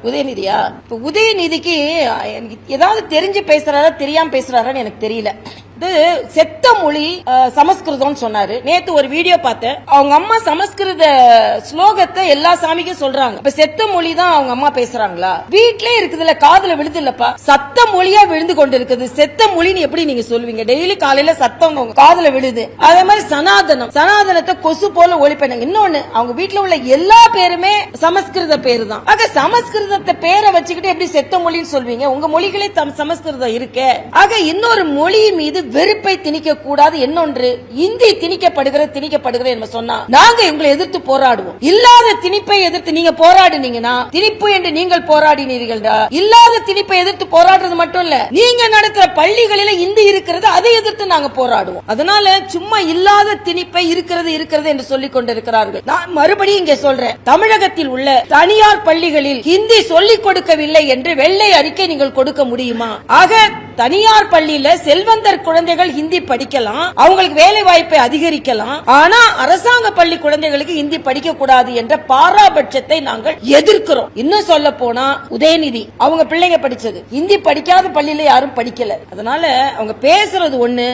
உதயநிதியா? இப்ப உதயநிதிக்கு ஏதாவது தெரிஞ்சு பேசுறாரா தெரியாம பேசுறாரான்னு எனக்கு தெரியல. செத்த மொழி சமஸ்கிருதம் சொன்னாரு. நேத்து ஒரு வீடியோ பார்த்தேன். அவங்க அம்மா சமஸ்கிருத ஸ்லோகத்தை எல்லா சாமிக்கும் சொல்றாங்க. இப்ப செத்த மொழி தான் அவங்க அம்மா பேசுறாங்களா? வீட்லயே இருக்குதுல, காதுல விழுது இல்லப்பா, சத்த மொழியா விழுந்து கொண்டு இருக்குது. செத்த மொழின்னு எப்படி நீங்க சொல்லுவீங்க? டெய்லி காலையில சத்தம் காதுல விழுது. அதே மாதிரி சனாதனத்தை கொசு போல ஒழிப்பேன். இன்னொன்னு, அவங்க வீட்டுல உள்ள எல்லா பேருமே சமஸ்கிருத பேரு தான். ஆக சமஸ்கிருதத்தை பேரை வச்சுக்கிட்டு எப்படி செத்த மொழின்னு சொல்வீங்க? உங்க மொழிகளே சமஸ்கிருதம் இருக்கு. ஆக இன்னொரு மொழி மீது வெறுப்பை திணிக்க கூடாது. இன்னொன்று, இந்தி திணிக்கப்படுகிற என்ன சொன்னா நாங்க இவங்களை எதிர்த்து போராடுவோம். இல்லாத திணிப்பை எதிர்த்து நீங்க போராடுனீங்கன்னா, திணிப்பு என்று நீங்கள் போராடினீர்கள். இல்லாத திணிப்பை எதிர்த்து போராடுறது மட்டும் இல்ல, நீங்க நடத்துற பள்ளிகளில இந்தி இருக்கிறது, அதை எதிர்த்து நாங்க போராடுவோம். அதனால சும்மா இல்லாத திணிப்பை இருக்கிறது என்று சொல்லிக் கொண்டிருக்கிறார்கள். நான் மறுபடியும் இங்க சொல்றேன், தமிழகத்தில் உள்ள தனியார் பள்ளிகளில் ஹிந்தி சொல்லிக் கொடுக்கவில்லை என்று வெள்ளை அறிக்கை நீங்கள் கொடுக்க முடியுமா? ஆக தனியார் பள்ளியில செல்வந்தர் குழந்தைகள் ஹிந்தி படிக்கலாம், அவங்களுக்கு வேலை வாய்ப்பை அதிகரிக்கலாம். ஆனா அரசாங்க பள்ளி குழந்தைகளுக்கு ஹிந்தி படிக்க கூடாது என்ற பாராபட்சத்தை நாங்கள் எதிர்க்கிறோம். இன்னும் சொல்ல போனா, உதயநிதி அவங்க பிள்ளைங்க படிச்சது ஹிந்தி படிக்காத பள்ளியில யாரும் படிக்கல. அதனால அவங்க பேசுறது ஒண்ணு,